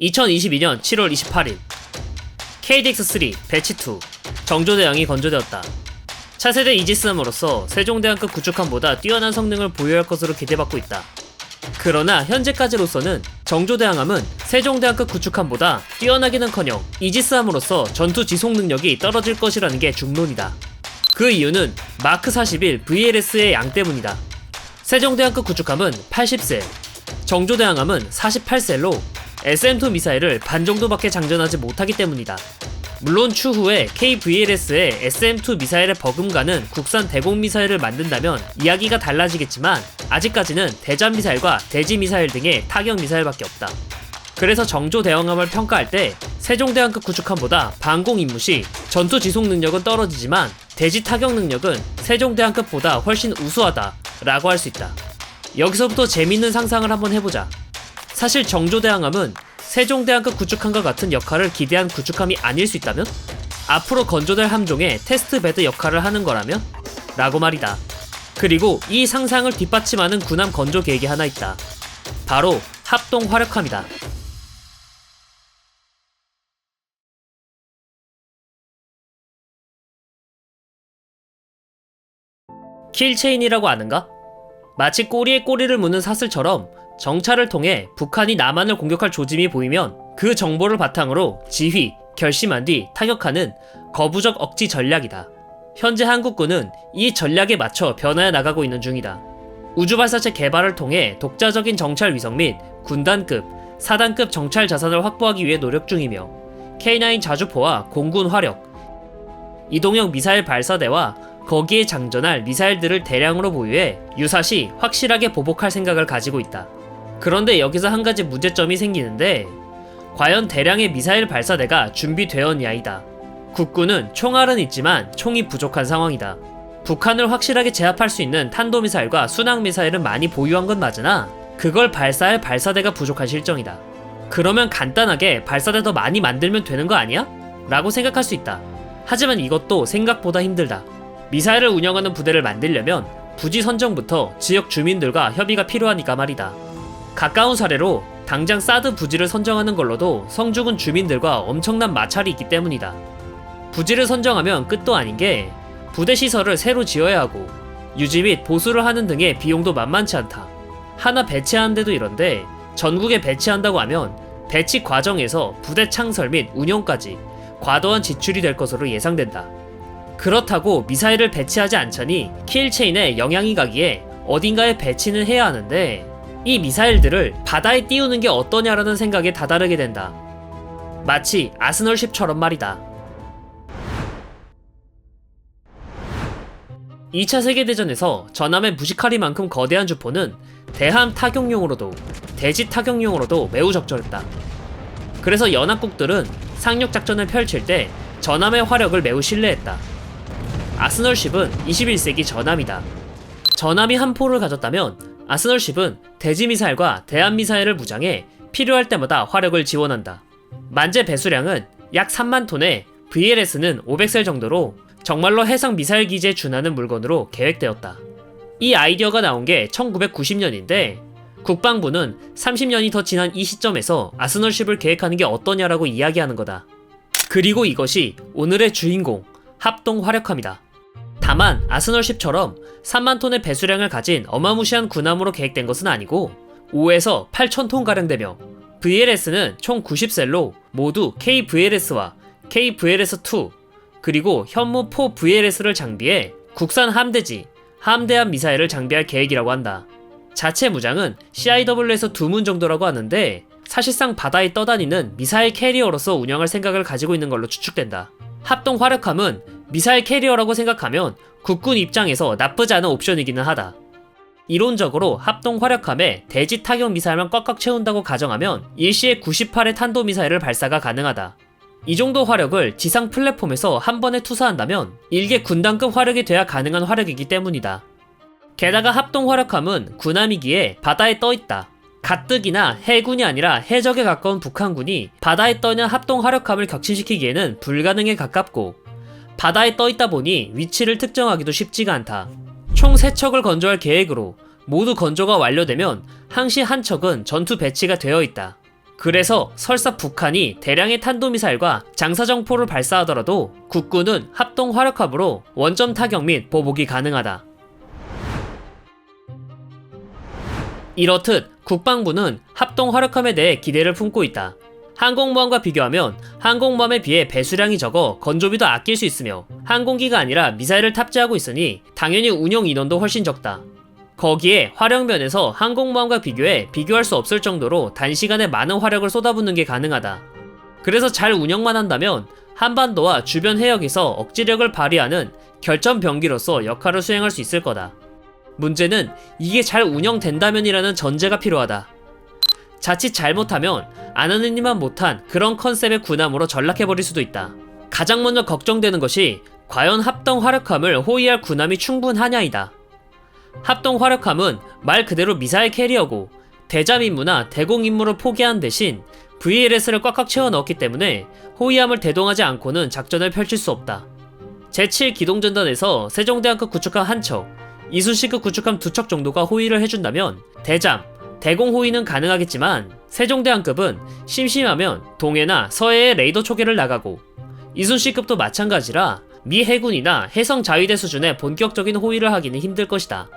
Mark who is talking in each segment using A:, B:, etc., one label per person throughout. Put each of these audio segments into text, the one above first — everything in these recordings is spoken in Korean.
A: 2022년 7월 28일 KDX3 배치2 정조대왕이 건조되었다. 차세대 이지스함으로써 세종대왕급 구축함보다 뛰어난 성능을 보유할 것으로 기대받고 있다. 그러나 현재까지로서는 정조대왕함은 세종대왕급 구축함보다 뛰어나기는커녕 이지스함으로써 전투 지속 능력이 떨어질 것이라는 게 중론이다. 그 이유는 마크 41 VLS의 양 때문이다. 세종대왕급 구축함은 80셀, 정조대왕함은 48셀로 SM2 미사일을 반 정도밖에 장전하지 못하기 때문이다. 물론 추후에 KVLS의 SM2 미사일에 버금가는 국산 대공 미사일을 만든다면 이야기가 달라지겠지만 아직까지는 대잠 미사일과 대지 미사일 등의 타격 미사일밖에 없다. 그래서 정조대왕함을 평가할 때 세종대왕급 구축함보다 방공 임무 시 전투 지속 능력은 떨어지지만 대지 타격 능력은 세종대왕급보다 훨씬 우수하다 라고 할 수 있다. 여기서부터 재밌는 상상을 한번 해보자. 사실 정조대왕함은 세종대왕급 구축함과 같은 역할을 기대한 구축함이 아닐 수 있다면? 앞으로 건조될 함종의 테스트베드 역할을 하는 거라면? 라고 말이다. 그리고 이 상상을 뒷받침하는 군함 건조 계획이 하나 있다. 바로 합동 화력함이다. 킬체인이라고 아는가? 마치 꼬리에 꼬리를 무는 사슬처럼 정찰을 통해 북한이 남한을 공격할 조짐이 보이면 그 정보를 바탕으로 지휘, 결심한 뒤 타격하는 거부적 억지 전략이다. 현재 한국군은 이 전략에 맞춰 변화해 나가고 있는 중이다. 우주발사체 개발을 통해 독자적인 정찰 위성 및 군단급, 사단급 정찰 자산을 확보하기 위해 노력 중이며 K9 자주포와 공군 화력, 이동형 미사일 발사대와 거기에 장전할 미사일들을 대량으로 보유해 유사시 확실하게 보복할 생각을 가지고 있다. 그런데 여기서 한 가지 문제점이 생기는데 과연 대량의 미사일 발사대가 준비되었냐이다. 국군은 총알은 있지만 총이 부족한 상황이다. 북한을 확실하게 제압할 수 있는 탄도미사일과 순항미사일은 많이 보유한 건 맞으나 그걸 발사할 발사대가 부족한 실정이다. 그러면 간단하게 발사대 더 많이 만들면 되는 거 아니야? 라고 생각할 수 있다. 하지만 이것도 생각보다 힘들다. 미사일을 운영하는 부대를 만들려면 부지 선정부터 지역 주민들과 협의가 필요하니까 말이다. 가까운 사례로 당장 사드 부지를 선정하는 걸로도 성주군 주민들과 엄청난 마찰이 있기 때문이다. 부지를 선정하면 끝도 아닌 게 부대 시설을 새로 지어야 하고 유지 및 보수를 하는 등의 비용도 만만치 않다. 하나 배치하는데도 이런데 전국에 배치한다고 하면 배치 과정에서 부대 창설 및 운영까지 과도한 지출이 될 것으로 예상된다. 그렇다고 미사일을 배치하지 않자니 킬체인에 영향이 가기에 어딘가에 배치는 해야 하는데 이 미사일들을 바다에 띄우는 게 어떠냐라는 생각에 다다르게 된다. 마치 아스널십처럼 말이다. 2차 세계대전에서 전함의 무시카리만큼 거대한 주포는 대함 타격용으로도 대지 타격용으로도 매우 적절했다. 그래서 연합국들은 상륙작전을 펼칠 때 전함의 화력을 매우 신뢰했다. 아스널십은 21세기 전함이다. 전함이 한 포를 가졌다면 아스널십은 대지미사일과 대함미사일을 무장해 필요할 때마다 화력을 지원한다. 만재 배수량은 약 3만 톤에 VLS는 500셀 정도로 정말로 해상 미사일 기지에 준하는 물건으로 계획되었다. 이 아이디어가 나온 게 1990년인데 국방부는 30년이 더 지난 이 시점에서 아스널십을 계획하는 게 어떠냐라고 이야기하는 거다. 그리고 이것이 오늘의 주인공 합동 화력함이다. 다만 아스널십처럼 3만 톤의 배수량을 가진 어마무시한 군함으로 계획된 것은 아니고 5에서 8천 톤가량 되며 VLS는 총 90셀로 모두 KVLS와 KVLS2 그리고 현무 4 VLS를 장비해 국산 함대지, 함대함 미사일을 장비할 계획이라고 한다. 자체 무장은 CIW에서 2문 정도라고 하는데 사실상 바다에 떠다니는 미사일 캐리어로서 운영할 생각을 가지고 있는 걸로 추측된다. 합동 화력함은 미사일 캐리어라고 생각하면 국군 입장에서 나쁘지 않은 옵션이기는 하다. 이론적으로 합동 화력함에 대지 타격 미사일만 꽉꽉 채운다고 가정하면 일시에 98의 탄도미사일을 발사가 가능하다. 이 정도 화력을 지상 플랫폼에서 한 번에 투사한다면 일개 군단급 화력이 돼야 가능한 화력이기 때문이다. 게다가 합동 화력함은 군함이기에 바다에 떠있다. 가뜩이나 해군이 아니라 해적에 가까운 북한군이 바다에 떠있는 합동 화력함을 격침시키기에는 불가능에 가깝고 바다에 떠있다 보니 위치를 특정하기도 쉽지가 않다. 총 3척을 건조할 계획으로 모두 건조가 완료되면 항시 한 척은 전투 배치가 되어 있다. 그래서 설사 북한이 대량의 탄도미사일과 장사정포를 발사하더라도 국군은 합동 화력함으로 원점 타격 및 보복이 가능하다. 이렇듯 국방부는 합동 화력함에 대해 기대를 품고 있다. 항공모함과 비교하면 항공모함에 비해 배수량이 적어 건조비도 아낄 수 있으며 항공기가 아니라 미사일을 탑재하고 있으니 당연히 운용 인원도 훨씬 적다. 거기에 화력면에서 항공모함과 비교해 비교할 수 없을 정도로 단시간에 많은 화력을 쏟아붓는 게 가능하다. 그래서 잘 운영만 한다면 한반도와 주변 해역에서 억지력을 발휘하는 결전병기로서 역할을 수행할 수 있을 거다. 문제는 이게 잘 운영된다면이라는 전제가 필요하다. 자칫 잘못하면 아느님만 못한 그런 컨셉의 군함으로 전락해버릴 수도 있다. 가장 먼저 걱정되는 것이 과연 합동 화력함을 호위할 군함이 충분하냐이다. 합동 화력함은 말 그대로 미사일 캐리어고 대잠 임무나 대공 임무를 포기한 대신 VLS를 꽉꽉 채워 넣었기 때문에 호위함을 대동하지 않고는 작전을 펼칠 수 없다. 제7기동전단에서 세종대왕급 구축함 한 척, 이순신급 구축함 2척 정도가 호위를 해준다면 대잠, 대공 호위는 가능하겠지만 세종대왕급은 심심하면 동해나 서해에 레이더 초계를 나가고 이순신급도 마찬가지라 미 해군이나 해성 자위대 수준의 본격적인 호위를 하기는 힘들 것이다.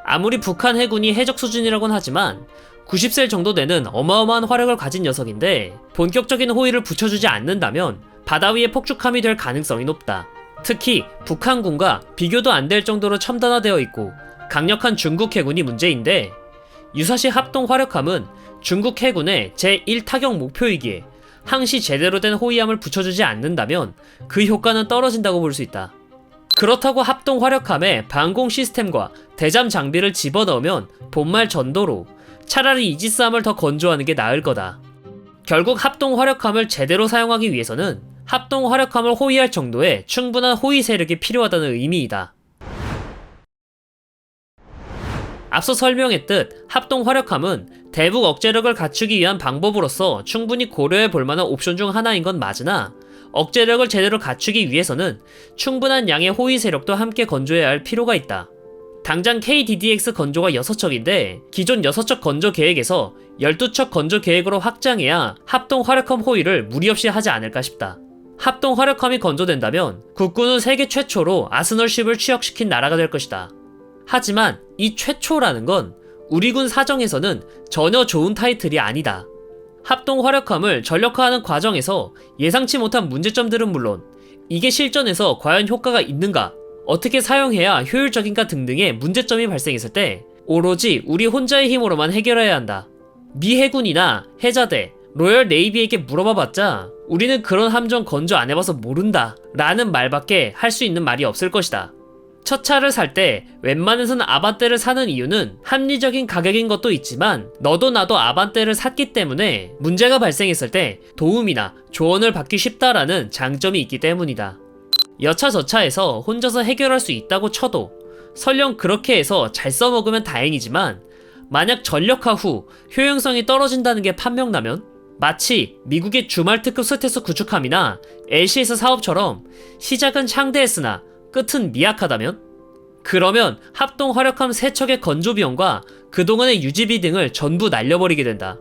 A: 아무리 북한 해군이 해적 수준이라곤 하지만 90셀 정도 되는 어마어마한 화력을 가진 녀석인데 본격적인 호위를 붙여주지 않는다면 바다 위의 폭죽함이 될 가능성이 높다. 특히 북한군과 비교도 안 될 정도로 첨단화되어 있고 강력한 중국 해군이 문제인데 유사시 합동 화력함은 중국 해군의 제1타격 목표이기에 항시 제대로 된 호위함을 붙여주지 않는다면 그 효과는 떨어진다고 볼 수 있다. 그렇다고 합동 화력함에 방공 시스템과 대잠 장비를 집어넣으면 본말 전도로 차라리 이지스함을 더 건조하는 게 나을 거다. 결국 합동 화력함을 제대로 사용하기 위해서는 합동 화력함을 호위할 정도의 충분한 호위 세력이 필요하다는 의미이다. 앞서 설명했듯 합동 화력함은 대북 억제력을 갖추기 위한 방법으로서 충분히 고려해 볼 만한 옵션 중 하나인 건 맞으나 억제력을 제대로 갖추기 위해서는 충분한 양의 호위 세력도 함께 건조해야 할 필요가 있다. 당장 KDDX 건조가 6척인데 기존 6척 건조 계획에서 12척 건조 계획으로 확장해야 합동 화력함 호위를 무리 없이 하지 않을까 싶다. 합동 화력함이 건조된다면 국군은 세계 최초로 아스널십을 취역시킨 나라가 될 것이다. 하지만 이 최초라는 건 우리 군 사정에서는 전혀 좋은 타이틀이 아니다. 합동 화력함을 전력화하는 과정에서 예상치 못한 문제점들은 물론 이게 실전에서 과연 효과가 있는가, 어떻게 사용해야 효율적인가 등등의 문제점이 발생했을 때 오로지 우리 혼자의 힘으로만 해결해야 한다. 미 해군이나 해자대, 로열 네이비에게 물어봐봤자 우리는 그런 함정 건조 안 해봐서 모른다 라는 말밖에 할 수 있는 말이 없을 것이다. 첫 차를 살 때 웬만해서는 아반떼를 사는 이유는 합리적인 가격인 것도 있지만 너도 나도 아반떼를 샀기 때문에 문제가 발생했을 때 도움이나 조언을 받기 쉽다라는 장점이 있기 때문이다. 여차저차해서 혼자서 해결할 수 있다고 쳐도 설령 그렇게 해서 잘 써먹으면 다행이지만 만약 전력화 후 효용성이 떨어진다는 게 판명나면 마치 미국의 주말특급 스텔스 구축함이나 LCS 사업처럼 시작은 창대했으나 끝은 미약하다면? 그러면 합동 화력함 3척의 건조 비용과 그동안의 유지비 등을 전부 날려버리게 된다.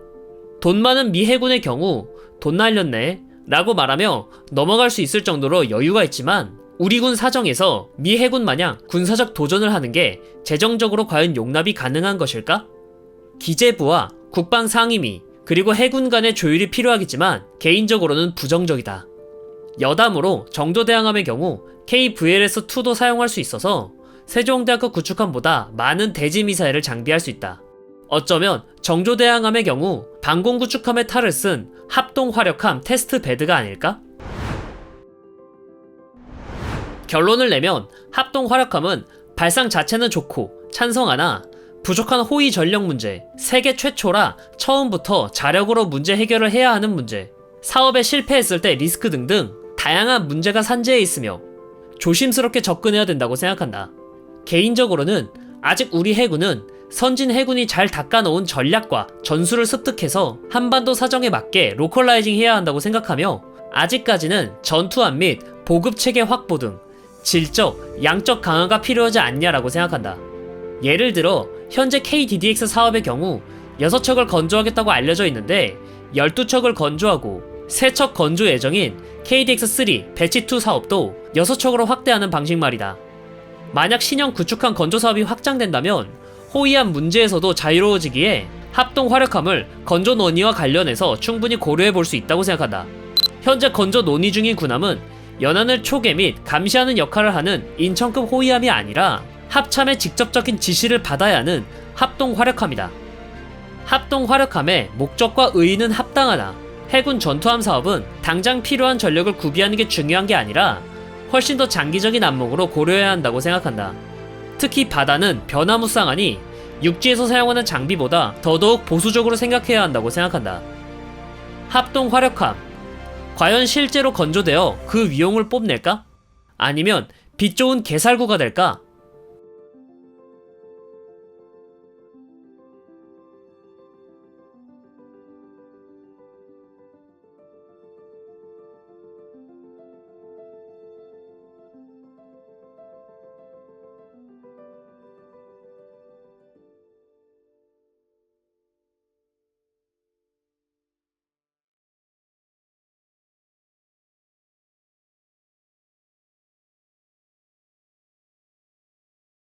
A: 돈 많은 미 해군의 경우 돈 날렸네 라고 말하며 넘어갈 수 있을 정도로 여유가 있지만 우리 군 사정에서 미 해군 마냥 군사적 도전을 하는 게 재정적으로 과연 용납이 가능한 것일까? 기재부와 국방상임위 그리고 해군 간의 조율이 필요하겠지만 개인적으로는 부정적이다. 여담으로 정조대항함의 경우 KVLS-2도 사용할 수 있어서 세종대왕급 구축함보다 많은 대지미사일을 장비할 수 있다. 어쩌면 정조대항함의 경우 방공구축함의 탈을 쓴 합동화력함 테스트 베드가 아닐까? 결론을 내면 합동화력함은 발상 자체는 좋고 찬성하나 부족한 호위 전력 문제, 세계 최초라 처음부터 자력으로 문제 해결을 해야 하는 문제, 사업에 실패했을 때 리스크 등등 다양한 문제가 산재해 있으며 조심스럽게 접근해야 된다고 생각한다. 개인적으로는 아직 우리 해군은 선진 해군이 잘 닦아놓은 전략과 전술을 습득해서 한반도 사정에 맞게 로컬라이징 해야 한다고 생각하며 아직까지는 전투함 및 보급체계 확보 등 질적, 양적 강화가 필요하지 않냐라고 생각한다. 예를 들어 현재 KDDX 사업의 경우 6척을 건조하겠다고 알려져 있는데 12척을 건조하고 3척 건조 예정인 KDX-3 배치2 사업도 6척으로 확대하는 방식 말이다. 만약 신형 구축함 건조 사업이 확장된다면 호위함 문제에서도 자유로워지기에 합동 화력함을 건조 논의와 관련해서 충분히 고려해 볼 수 있다고 생각한다. 현재 건조 논의 중인 군함은 연안을 초계 및 감시하는 역할을 하는 인천급 호위함이 아니라 합참의 직접적인 지시를 받아야 하는 합동 화력함이다. 합동 화력함의 목적과 의의는 합당하나 해군 전투함 사업은 당장 필요한 전력을 구비하는 게 중요한 게 아니라 훨씬 더 장기적인 안목으로 고려해야 한다고 생각한다. 특히 바다는 변화무쌍하니 육지에서 사용하는 장비보다 더더욱 보수적으로 생각해야 한다고 생각한다. 합동 화력함, 과연 실제로 건조되어 그 위용을 뽐낼까? 아니면 빛 좋은 개살구가 될까?